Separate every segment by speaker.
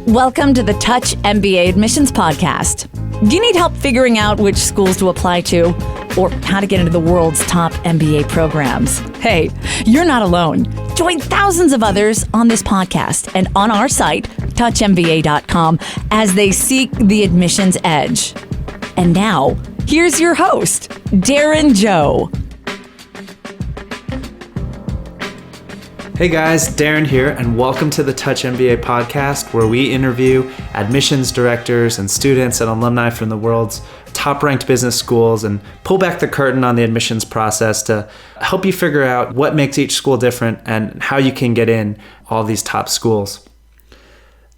Speaker 1: Welcome to the Touch MBA Admissions Podcast. Do you need help figuring out which schools to apply to or how to get into the world's top MBA programs? Hey, you're not alone. Join thousands of others on this podcast and on our site, touchmba.com, as they seek the admissions edge. And now, here's your host, Darren Joe.
Speaker 2: Hey guys, Darren here, and welcome to the Touch MBA podcast, where we interview admissions directors and students and alumni from the world's top-ranked business schools and pull back the curtain on the admissions process to help you figure out what makes each school different and how you can get in all these top schools.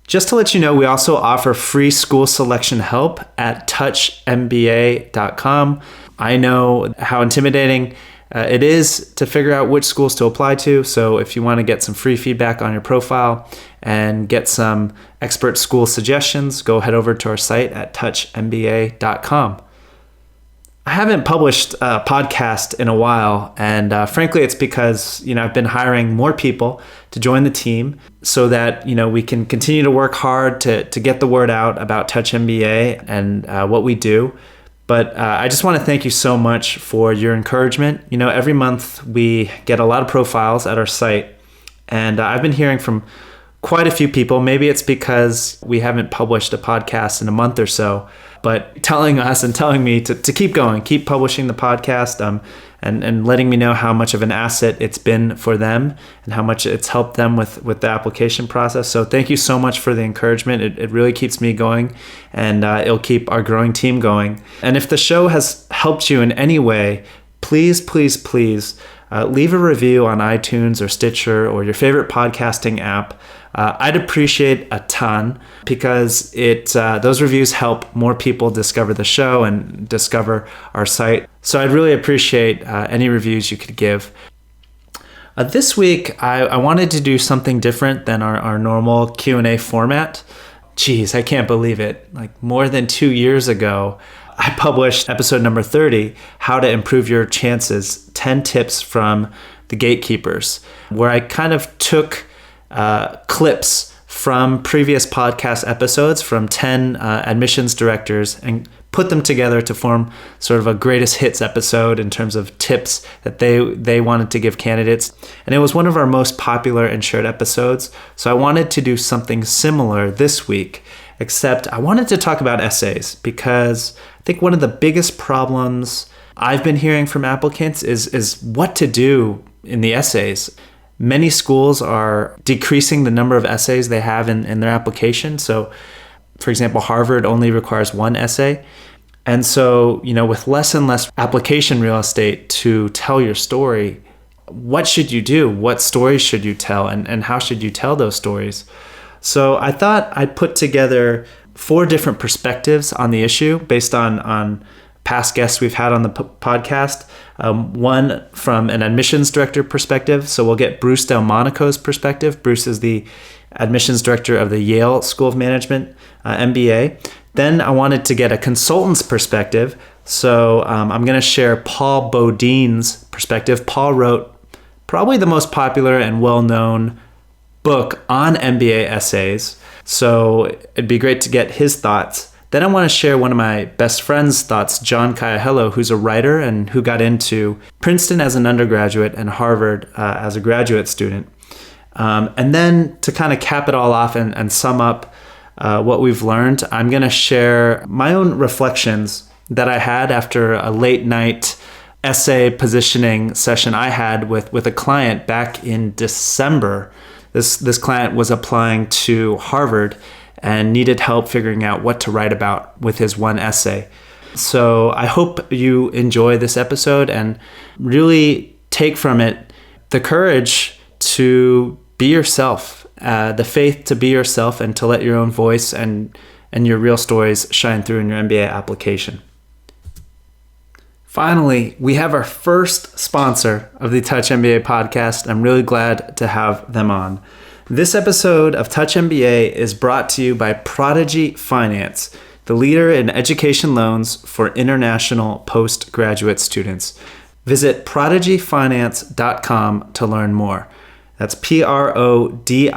Speaker 2: Just to let you know, we also offer free school selection help at touchmba.com. I know how intimidating it is to figure out which schools to apply to. So if you want to get some free feedback on your profile and get some expert school suggestions, go head over to our site at touchmba.com. I haven't published a podcast in a while, and frankly, it's because I've been hiring more people to join the team so that we can continue to work hard to get the word out about Touch MBA and what we do. But I just want to thank you so much for your encouragement. Every month we get a lot of profiles at our site, and I've been hearing from quite a few people. Maybe it's because we haven't published a podcast in a month or so, but telling us and telling me to keep going, keep publishing the podcast, and letting me know how much of an asset it's been for them and how much it's helped them with the application process. So thank you so much for the encouragement. It really keeps me going, and it'll keep our growing team going. And if the show has helped you in any way, please leave a review on iTunes or Stitcher or your favorite podcasting app. I'd appreciate a ton because those reviews help more people discover the show and discover our site. So I'd really appreciate any reviews you could give. This week, I wanted to do something different than our normal Q&A format. Geez, I can't believe it. Like more than 2 years ago, I published episode number 30, How to Improve Your Chances, 10 Tips from the Gatekeepers, where I kind of took clips from previous podcast episodes from 10 admissions directors and put them together to form sort of a greatest hits episode in terms of tips that they wanted to give candidates. And it was one of our most popular and shared episodes. So I wanted to do something similar this week, except I wanted to talk about essays because I think one of the biggest problems I've been hearing from applicants is what to do in the essays. Many schools are decreasing the number of essays they have in their application. So, for example, Harvard only requires one essay. And so, with less and less application real estate to tell your story, what should you do? What stories should you tell? And how should you tell those stories? So I thought I'd put together 4 different perspectives on the issue based on past guests we've had on the podcast. One from an admissions director perspective. So we'll get Bruce DelMonico's perspective. Bruce is the admissions director of the Yale School of Management, MBA. Then I wanted to get a consultant's perspective. So I'm going to share Paul Bodine's perspective. Paul wrote probably the most popular and well-known book on MBA essays. So it'd be great to get his thoughts. Then I want to share one of my best friend's thoughts, John Kaaiohelo, who's a writer and who got into Princeton as an undergraduate and Harvard as a graduate student. And then to kind of cap it all off and sum up what we've learned, I'm going to share my own reflections that I had after a late night essay positioning session I had with a client back in December. This client was applying to Harvard and needed help figuring out what to write about with his one essay. So I hope you enjoy this episode and really take from it the courage to be yourself, the faith to be yourself and to let your own voice and your real stories shine through in your MBA application. Finally, we have our first sponsor of the Touch MBA podcast. I'm really glad to have them on. This episode of Touch MBA is brought to you by Prodigy Finance, the leader in education loans for international postgraduate students. Visit prodigyfinance.com to learn more. That's PRODIGY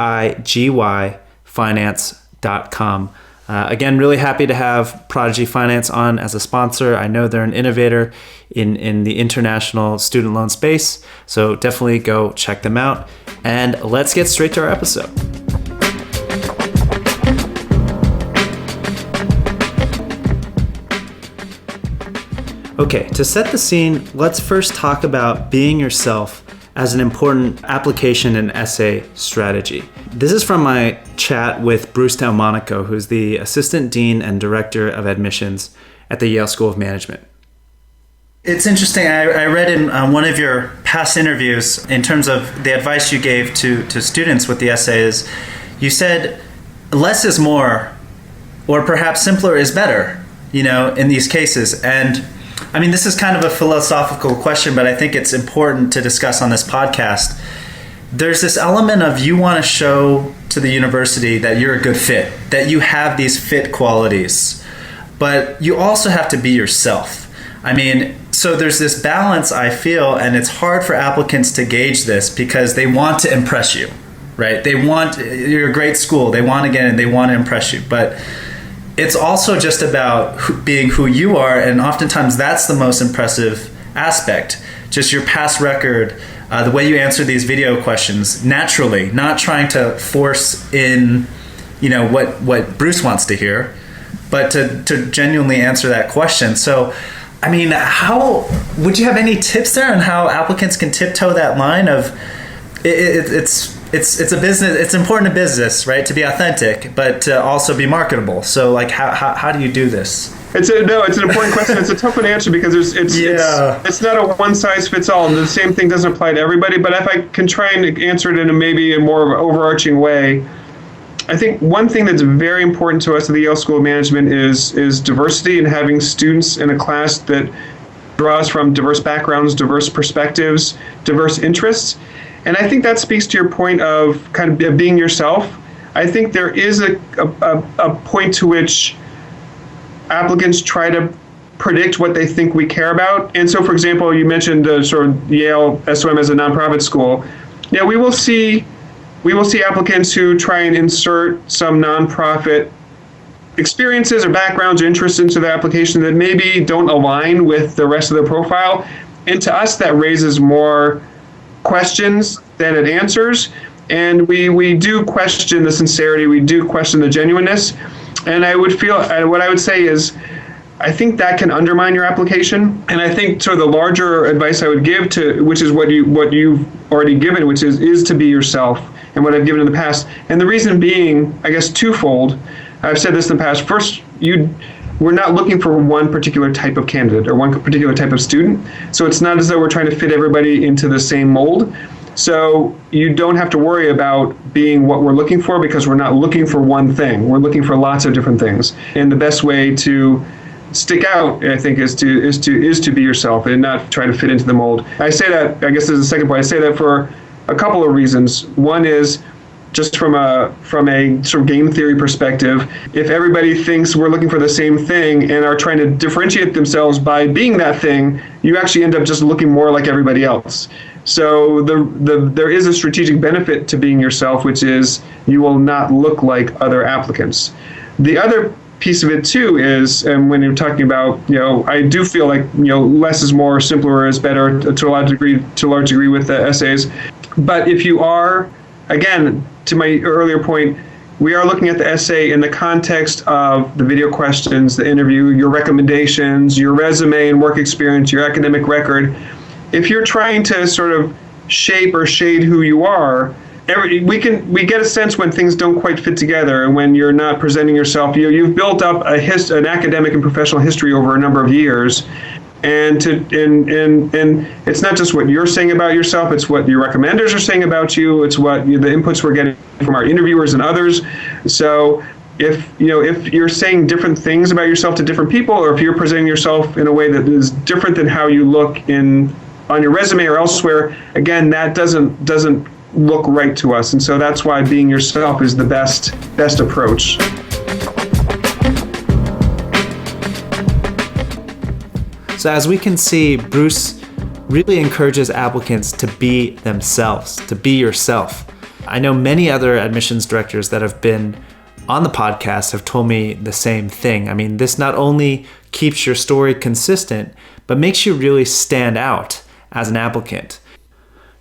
Speaker 2: finance.com. prodigyfinance.com. Again, really happy to have Prodigy Finance on as a sponsor. I know they're an innovator in the international student loan space, so definitely go check them out. And let's get straight to our episode. Okay, to set the scene, let's first talk about being yourself as an important application and essay strategy. This is from my chat with Bruce DelMonico, who's the Assistant Dean and Director of Admissions at the Yale School of Management.
Speaker 3: It's interesting. I read in one of your past interviews, in terms of the advice you gave to students with the essays, you said less is more, or perhaps simpler is better, in these cases. And I mean, this is kind of a philosophical question, but I think it's important to discuss on this podcast. There's this element of you want to show to the university that you're a good fit, that you have these fit qualities, but you also have to be yourself. I mean, so there's this balance, I feel, and it's hard for applicants to gauge this because they want to impress you, right? You're a great school, they want to get in, they want to impress you, but it's also just about being who you are, and oftentimes that's the most impressive aspect. Just your past record, the way you answer these video questions naturally, not trying to force in, what Bruce wants to hear, but to genuinely answer that question. So, I mean, how would you have any tips there on how applicants can tiptoe that line of it's a business. It's important to business, right, to be authentic, but to also be marketable. So, like, how do you do this?
Speaker 4: It's an important question. It's a tough one to answer because it's not a one size fits all. The same thing doesn't apply to everybody. But if I can try and answer it in maybe a more overarching way, I think one thing that's very important to us at the Yale School of Management is diversity, and having students in a class that draws from diverse backgrounds, diverse perspectives, diverse interests. And I think that speaks to your point of kind of being yourself. I think there is a point to which applicants try to predict what they think we care about. And so, for example, you mentioned sort of Yale SOM as a nonprofit school. Yeah, we will see applicants who try and insert some nonprofit experiences or backgrounds or interests into the application that maybe don't align with the rest of the profile. And to us, that raises more questions than it answers, and we do question the sincerity, we do question the genuineness, and what I would say is I think that can undermine your application. And I think the larger advice I would give which is what you've already given, which is to be yourself, and what I've given in the past. And the reason being, I guess, twofold. I've said this in the past. First, we're not looking for one particular type of candidate or one particular type of student. So it's not as though we're trying to fit everybody into the same mold. So you don't have to worry about being what we're looking for, because we're not looking for one thing. We're looking for lots of different things. And the best way to stick out, I think, is to be yourself and not try to fit into the mold. I say that, I guess there's a second point. I say that for a couple of reasons. One is just from a sort of game theory perspective. If everybody thinks we're looking for the same thing and are trying to differentiate themselves by being that thing, you actually end up just looking more like everybody else. So there is a strategic benefit to being yourself, which is you will not look like other applicants. The other piece of it too is, and when you're talking about, I do feel like, less is more, simpler is better to a large degree with the essays. But if you are, again, to my earlier point, we are looking at the essay in the context of the video questions, the interview, your recommendations, your resume and work experience, your academic record. If you're trying to sort of shape or shade who you are, we get a sense when things don't quite fit together, and when you're not presenting yourself. You've built up an academic and professional history over a number of years. And it's not just what you're saying about yourself, it's what your recommenders are saying about you, it's what the inputs we're getting from our interviewers and others. So if you're saying different things about yourself to different people, or if you're presenting yourself in a way that is different than how you look on your resume or elsewhere, again, that doesn't look right to us. And so that's why being yourself is the best approach.
Speaker 2: So as we can see, Bruce really encourages applicants to be themselves, to be yourself. I know many other admissions directors that have been on the podcast have told me the same thing. I mean, this not only keeps your story consistent, but makes you really stand out as an applicant.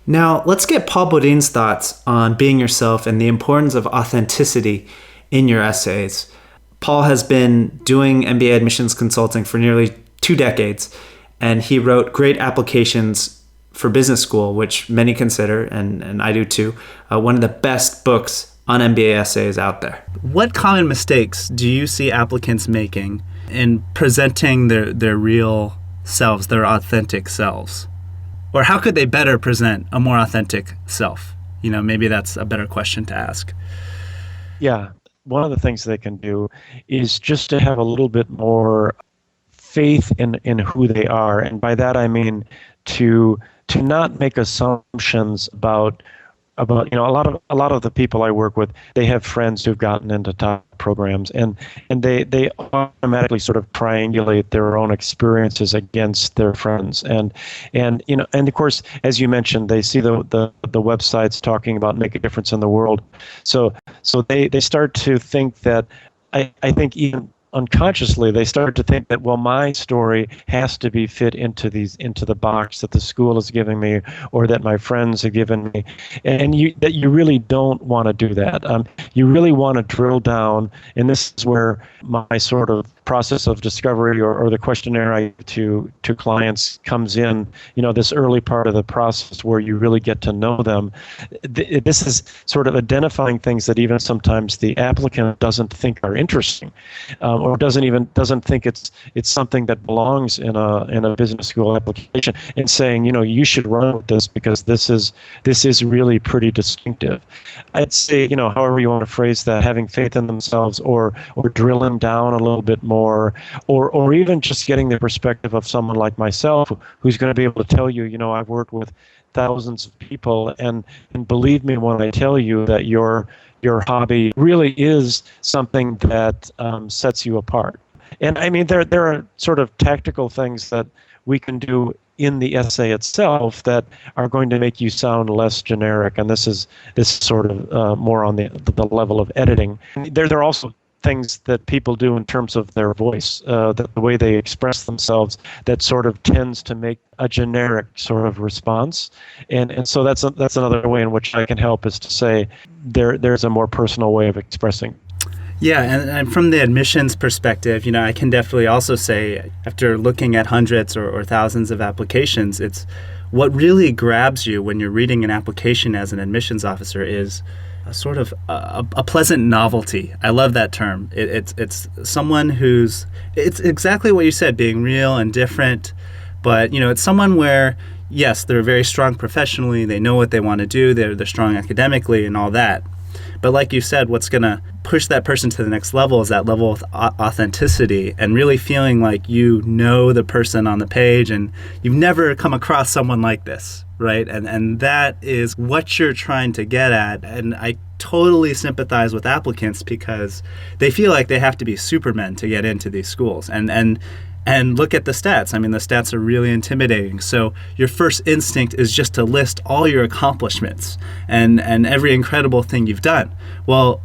Speaker 2: Now, let's get Paul Bodine's thoughts on being yourself and the importance of authenticity in your essays. Paul has been doing MBA admissions consulting for nearly 2 decades, and he wrote Great Applications for Business School, which many consider, and I do too, one of the best books on MBA essays out there. What common mistakes do you see applicants making in presenting their real selves, their authentic selves? Or how could they better present a more authentic self? Maybe that's a better question to ask.
Speaker 5: Yeah. One of the things they can do is just to have a little bit more faith in who they are. And by that I mean to not make assumptions about a lot of the people I work with. They have friends who've gotten into top programs, and they automatically sort of triangulate their own experiences against their friends, and of course, as you mentioned, they see the websites talking about make a difference in the world, so they start to think that I think even unconsciously they start to think that, well, my story has to be fit into the box that the school is giving me or that my friends have given me, and you really don't want to do that. You really want to drill down, and this is where my sort of process of discovery or the questionnaire I give to clients comes in. This early part of the process where you really get to know them. This is sort of identifying things that even sometimes the applicant doesn't think are interesting, or doesn't think it's something that belongs in a business school application, and saying, you should run with this because this is really pretty distinctive. I'd say, however you want to phrase that, having faith in themselves or drilling down a little bit more, or even just getting the perspective of someone like myself who's going to be able to tell you, I've worked with thousands of people, and believe me when I tell you that your hobby really is something that sets you apart. And I mean, there are sort of tactical things that we can do in the essay itself that are going to make you sound less generic, and this is sort of more on the level of editing. There are also things that people do in terms of their voice, the way they express themselves, that sort of tends to make a generic sort of response, and so that's another way in which I can help, is to say there's a more personal way of expressing.
Speaker 2: Yeah, and from the admissions perspective, I can definitely also say, after looking at hundreds or thousands of applications, it's what really grabs you when you're reading an application as an admissions officer is a sort of a pleasant novelty. I love that term. It's someone it's exactly what you said, being real and different, but it's someone where, yes, they're very strong professionally, they know what they want to do, they're strong academically and all that. But like you said, what's going to push that person to the next level is that level of authenticity and really feeling like the person on the page, and you've never come across someone like this, right? And that is what you're trying to get at. And I totally sympathize with applicants because they feel like they have to be supermen to get into these schools. And look at the stats. I mean, the stats are really intimidating. So your first instinct is just to list all your accomplishments and every incredible thing you've done. Well,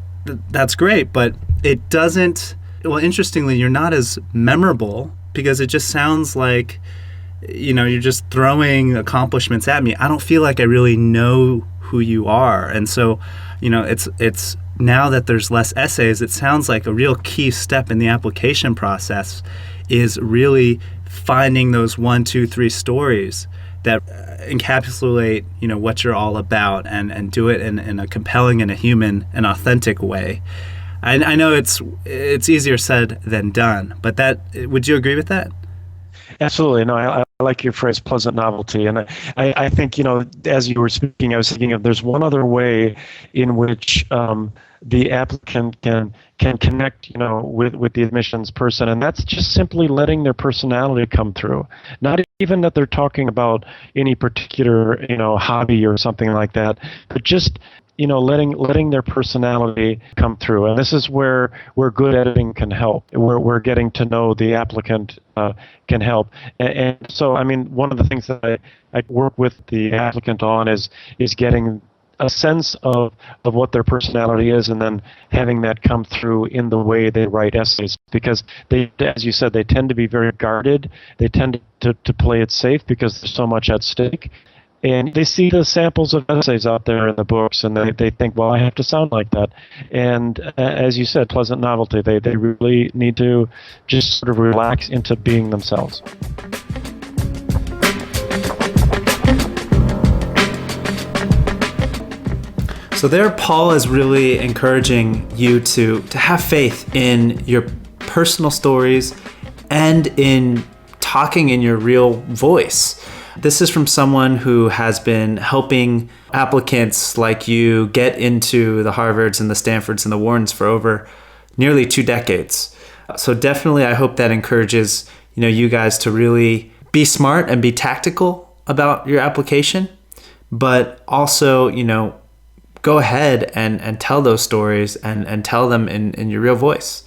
Speaker 2: that's great, but it doesn't, interestingly, you're not as memorable because it just sounds like, you're just throwing accomplishments at me. I don't feel like I really know who you are. And so, it's now that there's less essays, it sounds like a real key step in the application process is really finding those 1, 2, 3 stories that encapsulate, what you're all about, and do it in a compelling and a human and authentic way. I know it's easier said than done, but would you agree with that?
Speaker 5: Absolutely. No, I like your phrase, pleasant novelty. And I think, as you were speaking, I was thinking of there's one other way in which the applicant can connect, with the admissions person, and that's just simply letting their personality come through. Not even that they're talking about any particular, hobby or something like that, but just letting their personality come through. And this is where good editing can help, where getting to know the applicant can help. And so, I mean, one of the things that I work with the applicant on is getting a sense of what their personality is, and then having that come through in the way they write essays. Because they, as you said, they tend to be very guarded. They tend to play it safe because there's so much at stake. And they see the samples of essays out there in the books, and they think, well, I have to sound like that. And as you said, pleasant novelty. They really need to just sort of relax into being themselves.
Speaker 2: So there, Paul is really encouraging you to have faith in your personal stories and in talking in your real voice. This is from someone who has been helping applicants like you get into the Harvards and the Stanfords and the Whartons for over nearly 2 decades. So definitely, I hope that encourages you guys to really be smart and be tactical about your application, but also go ahead and tell those stories and tell them in your real voice.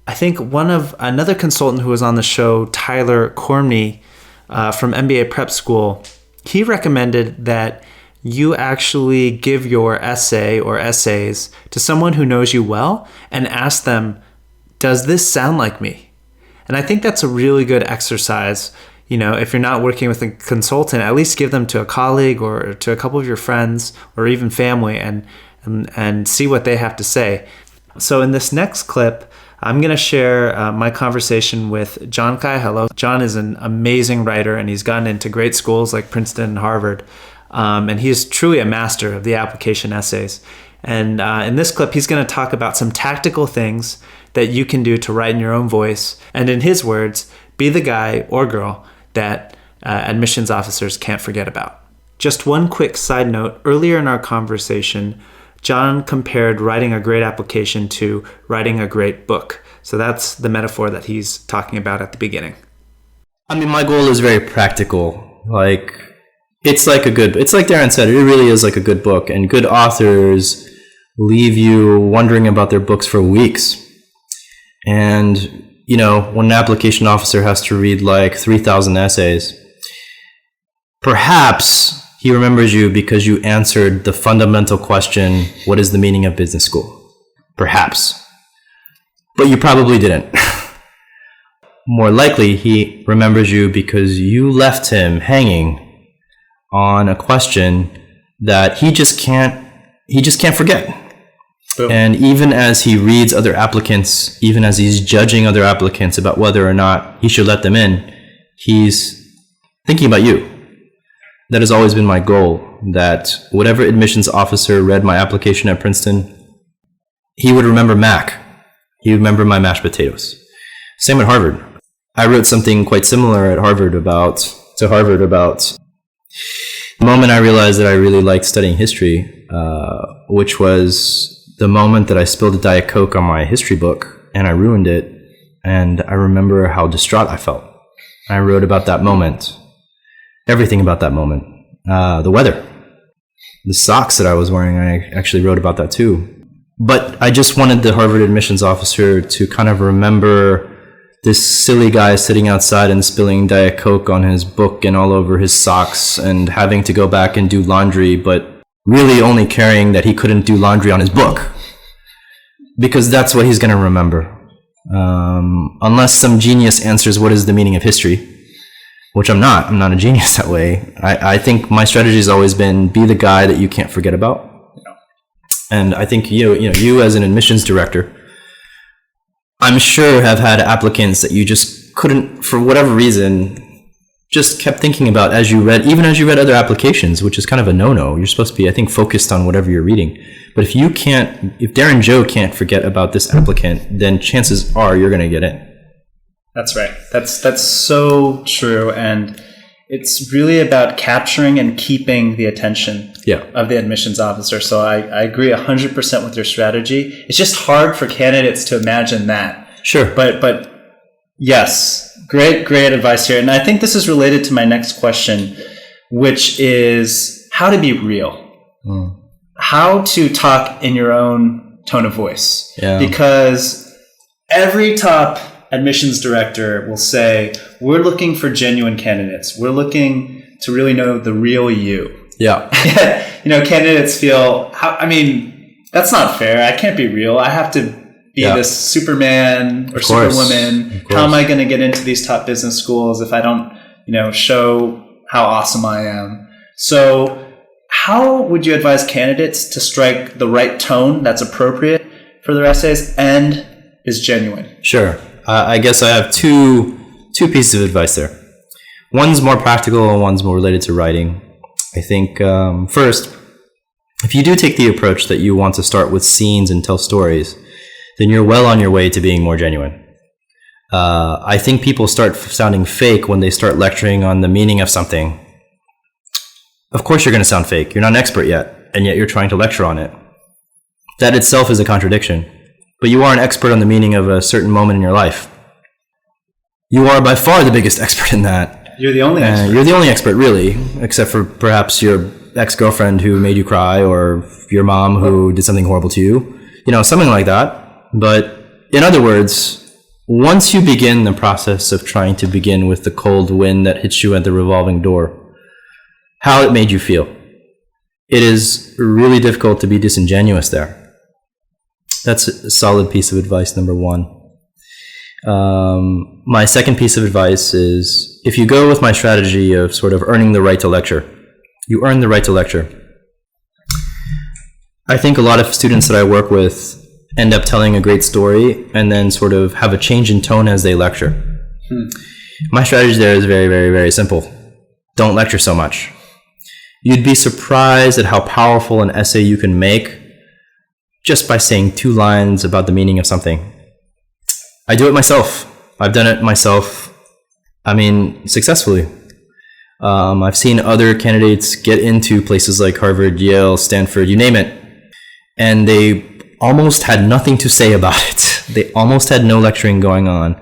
Speaker 2: I think another consultant who was on the show, Tyler Cormney, from MBA Prep School, he recommended that you actually give your essay or essays to someone who knows you well and ask them, does this sound like me? And I think that's a really good exercise. If you're not working with a consultant, at least give them to a colleague or to a couple of your friends or even family and see what they have to say. So in this next clip, I'm going to share my conversation with John Kaaiohelo. John is an amazing writer, and he's gotten into great schools like Princeton and Harvard. And he is truly a master of the application essays. And in this clip, he's going to talk about some tactical things that you can do to write in your own voice. And in his words, be the guy or girl that admissions officers can't forget about. Just one quick side note. Earlier in our conversation, John compared writing a great application to writing a great book. So that's the metaphor that he's talking about at the beginning.
Speaker 6: I mean, my goal is very practical. It's like Darren said, it really is like a good book. And good authors leave you wondering about their books for weeks. And, when an application officer has to read 3,000 essays, perhaps he remembers you because you answered the fundamental question, what is the meaning of business school? Perhaps. But you probably didn't. More likely, he remembers you because you left him hanging on a question that he just can't forget. Boom. And even as he reads other applicants, even as he's judging other applicants about whether or not he should let them in, he's thinking about you. That has always been my goal, that whatever admissions officer read my application at Princeton, he would remember Mac. He would remember my mashed potatoes. Same at Harvard. I wrote something quite similar at Harvard about the moment I realized that I really liked studying history, which was the moment that I spilled a Diet Coke on my history book and I ruined it. And I remember how distraught I felt. I wrote about that moment. Everything about that moment. The weather. The socks that I was wearing, I actually wrote about that too. But I just wanted the Harvard admissions officer to kind of remember this silly guy sitting outside and spilling Diet Coke on his book and all over his socks and having to go back and do laundry, but really only caring that he couldn't do laundry on his book. Because that's what he's going to remember. Unless some genius answers what is the meaning of history. Which I'm not. I'm not a genius that way. I think my strategy has always been be the guy that you can't forget about. And I think you as an admissions director, I'm sure have had applicants that you just couldn't, for whatever reason, just kept thinking about as you read other applications, which is kind of a no-no. You're supposed to be, I think, focused on whatever you're reading. But if Darren Joe can't forget about this applicant, then chances are you're going to get in.
Speaker 3: That's right. That's so true. And it's really about capturing and keeping the attention of the admissions officer. So I agree 100% with your strategy. It's just hard for candidates to imagine that. Sure. But yes, great advice here. And I think this is related to my next question, which is how to be real. How to talk in your own tone of voice. Yeah. Because every top admissions director will say, we're looking for genuine candidates. We're looking to really know the real you.
Speaker 6: Yeah.
Speaker 2: Candidates feel, that's not fair. I can't be real. I have to be this Superman or Superwoman. How am I going to get into these top business schools if I don't, show how awesome I am? So how would you advise candidates to strike the right tone that's appropriate for their essays and is genuine?
Speaker 6: Sure. I guess I have two pieces of advice there. One's more practical and one's more related to writing. I think first, if you do take the approach that you want to start with scenes and tell stories, then you're well on your way to being more genuine. I think people start sounding fake when they start lecturing on the meaning of something. Of course you're going to sound fake. You're not an expert yet, and yet you're trying to lecture on it. That itself is a contradiction. But you are an expert on the meaning of a certain moment in your life. You are by far the biggest expert in that.
Speaker 2: You're the only expert.
Speaker 6: You're the only expert, really, except for perhaps your ex-girlfriend who made you cry, or your mom who did something horrible to you. Something like that. But in other words, once you begin the process of trying to begin with the cold wind that hits you at the revolving door, how it made you feel, it is really difficult to be disingenuous there. That's a solid piece of advice, number one. My second piece of advice is, if you go with my strategy of sort of earning the right to lecture, you earn the right to lecture. I think a lot of students that I work with end up telling a great story and then sort of have a change in tone as they lecture. My strategy there is very, very, very simple. Don't lecture so much. You'd be surprised at how powerful an essay you can make just by saying 2 lines about the meaning of something. I do it myself. I've done it myself, successfully. I've seen other candidates get into places like Harvard, Yale, Stanford, you name it, and they almost had nothing to say about it. They almost had no lecturing going on,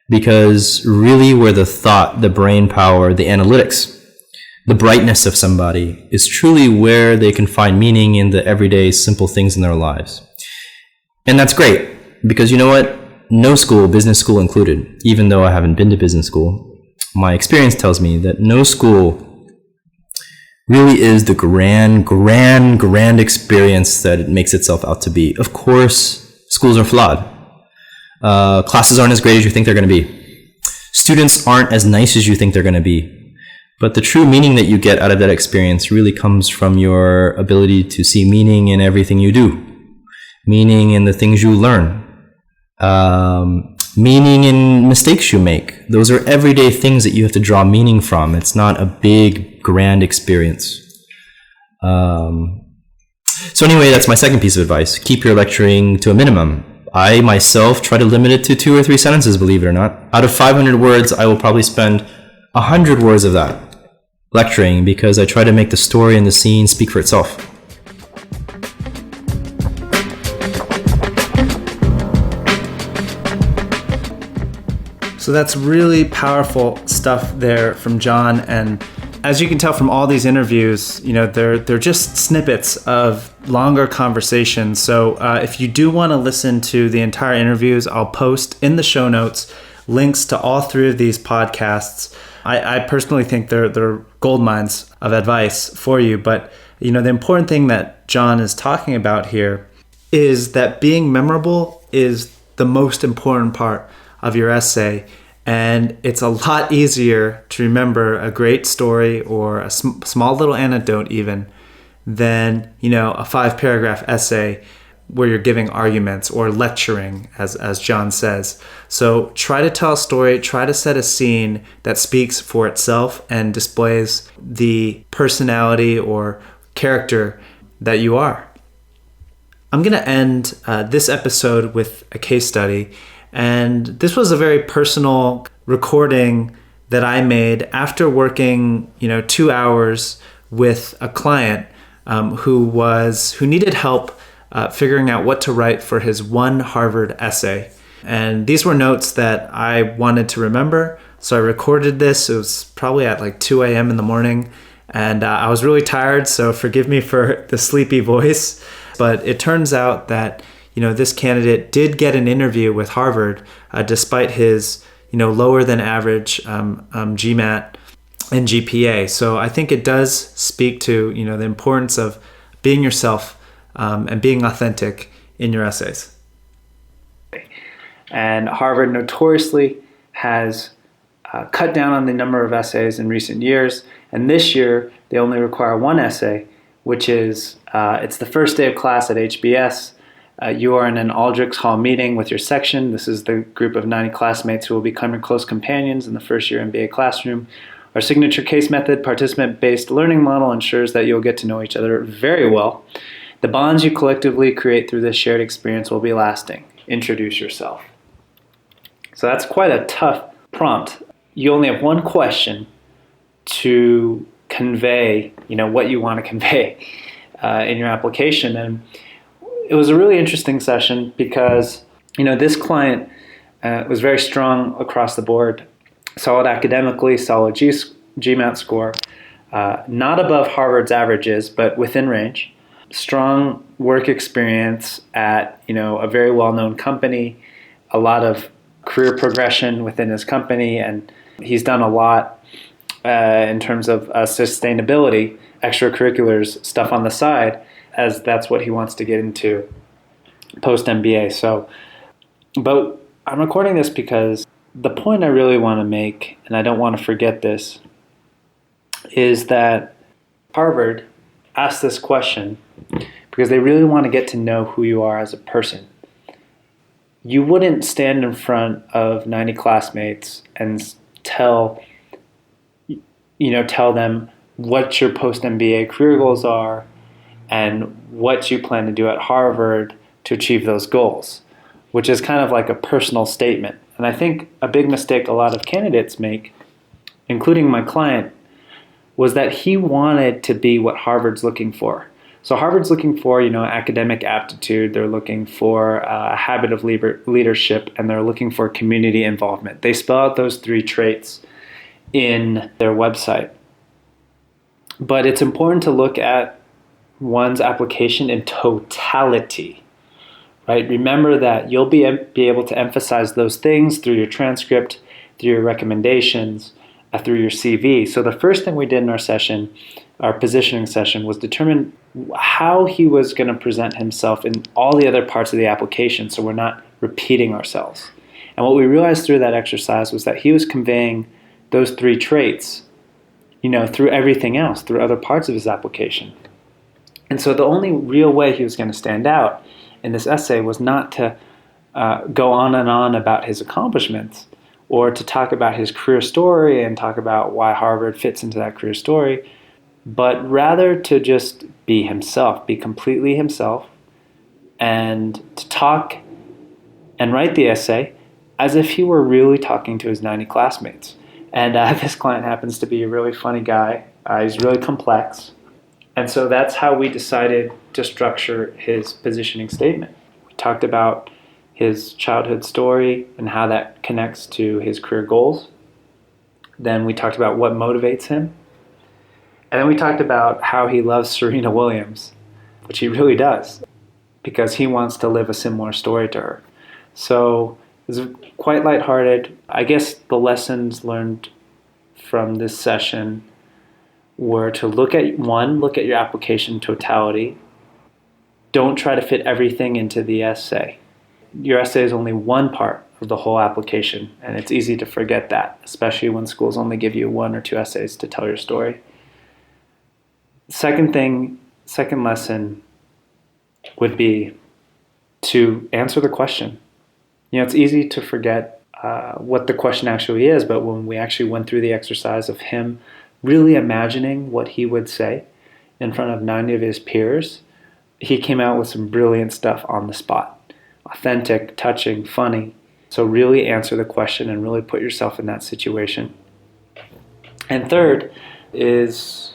Speaker 6: because really where the thought, the brain power, the analytics, the brightness of somebody is truly where they can find meaning in the everyday simple things in their lives. And that's great, because you know what? No school, business school included, even though I haven't been to business school, my experience tells me that no school really is the grand experience that it makes itself out to be. Of course, schools are flawed. Classes aren't as great as you think they're going to be. Students aren't as nice as you think they're going to be. But the true meaning that you get out of that experience really comes from your ability to see meaning in everything you do. Meaning in the things you learn. Meaning in mistakes you make. Those are everyday things that you have to draw meaning from. It's not a big, grand experience. So anyway, that's my second piece of advice. Keep your lecturing to a minimum. I myself try to limit it to 2 or 3 sentences, believe it or not. Out of 500 words, I will probably spend 100 words of that lecturing, because I try to make the story and the scene speak for itself.
Speaker 2: So that's really powerful stuff there from John. And as you can tell from all these interviews, they're just snippets of longer conversations. So if you do want to listen to the entire interviews, I'll post in the show notes links to all 3 of these podcasts. I personally think they're gold mines of advice for you. But, the important thing that John is talking about here is that being memorable is the most important part of your essay. And it's a lot easier to remember a great story or a small little anecdote even than, a 5-paragraph essay where you're giving arguments or lecturing, as John says. So try to tell a story, try to set a scene that speaks for itself and displays the personality or character that you are. I'm going to end this episode with a case study. And this was a very personal recording that I made after working, 2 hours with a client who needed help figuring out what to write for his one Harvard essay. And these were notes that I wanted to remember. So I recorded this. It was probably at like 2 a.m. in the morning. And I was really tired, so forgive me for the sleepy voice. But it turns out that, this candidate did get an interview with Harvard despite his, lower than average GMAT and GPA. So I think it does speak to, the importance of being yourself and being authentic in your essays. And Harvard notoriously has cut down on the number of essays in recent years. And this year, they only require one essay, which is, it's the first day of class at HBS. You are in an Aldrich Hall meeting with your section. This is the group of 90 classmates who will become your close companions in the first year MBA classroom. Our signature case method, participant-based learning model ensures that you'll get to know each other very well. The bonds you collectively create through this shared experience will be lasting. Introduce yourself. So that's quite a tough prompt. You only have one question to convey, what you want to convey in your application. And it was a really interesting session because, this client was very strong across the board, solid academically, solid GMAT score, not above Harvard's averages, but within range. Strong work experience at, a very well-known company, a lot of career progression within his company, and he's done a lot in terms of sustainability, extracurriculars, stuff on the side, as that's what he wants to get into post-MBA. So, but I'm recording this because the point I really want to make, and I don't want to forget this, is that Harvard asked this question because they really want to get to know who you are as a person. You wouldn't stand in front of 90 classmates and tell them what your post-MBA career goals are and what you plan to do at Harvard to achieve those goals, which is kind of like a personal statement. And I think a big mistake a lot of candidates make, including my client, was that he wanted to be what Harvard's looking for. So Harvard's looking for, academic aptitude, they're looking for a habit of leadership, and they're looking for community involvement. They spell out those three traits in their website. But it's important to look at one's application in totality, right? Remember that you'll be able to emphasize those things through your transcript, through your recommendations, through your CV. So the first thing we did in our session, our positioning session, was determine how he was going to present himself in all the other parts of the application so we're not repeating ourselves. And what we realized through that exercise was that he was conveying those three traits, through everything else, through other parts of his application. And so the only real way he was going to stand out in this essay was not to go on and on about his accomplishments or to talk about his career story and talk about why Harvard fits into that career story, but rather to just be himself, be completely himself, and to talk and write the essay as if he were really talking to his 90 classmates. And this client happens to be a really funny guy. He's really complex. And so that's how we decided to structure his positioning statement. We talked about his childhood story and how that connects to his career goals. Then we talked about what motivates him. And then we talked about how he loves Serena Williams, which he really does, because he wants to live a similar story to her. So it was quite lighthearted. I guess the lessons learned from this session were to look at your application totality. Don't try to fit everything into the essay. Your essay is only one part of the whole application, and it's easy to forget that, especially when schools only give you 1 or 2 essays to tell your story. Second lesson would be to answer the question. It's easy to forget what the question actually is, but when we actually went through the exercise of him really imagining what he would say in front of 90 of his peers, he came out with some brilliant stuff on the spot. Authentic, touching, funny. So really answer the question and really put yourself in that situation. And third is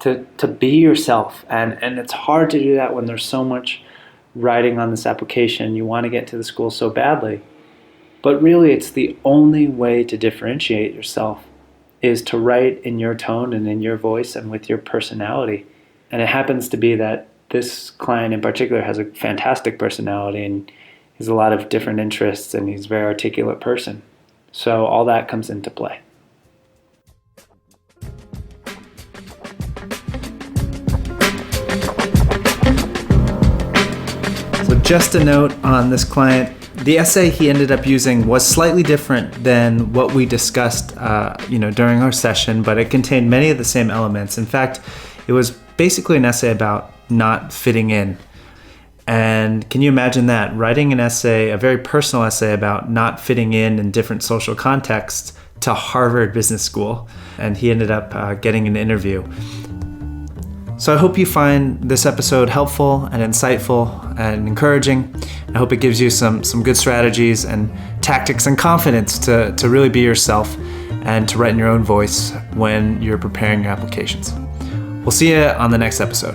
Speaker 2: to be yourself. And it's hard to do that when there's so much writing on this application. You want to get to the school so badly. But really, it's the only way to differentiate yourself is to write in your tone and in your voice and with your personality. And it happens to be that this client in particular has a fantastic personality and he has a lot of different interests and he's a very articulate person. So all that comes into play. Just a note on this client. The essay he ended up using was slightly different than what we discussed during our session, but it contained many of the same elements. In fact, it was basically an essay about not fitting in. And can you imagine that? Writing an essay, a very personal essay about not fitting in different social contexts to Harvard Business School. And he ended up getting an interview. So I hope you find this episode helpful and insightful and encouraging. I hope it gives you some good strategies and tactics and confidence to really be yourself and to write in your own voice when you're preparing your applications. We'll see you on the next episode.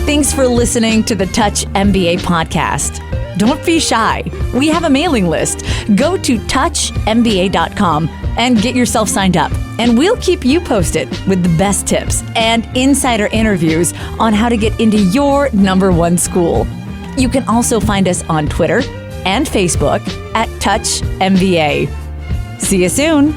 Speaker 1: Thanks for listening to the Touch MBA podcast. Don't be shy. We have a mailing list. Go to touchmba.com and get yourself signed up. And we'll keep you posted with the best tips and insider interviews on how to get into your #1 school. You can also find us on Twitter and Facebook at Touch MBA. See you soon.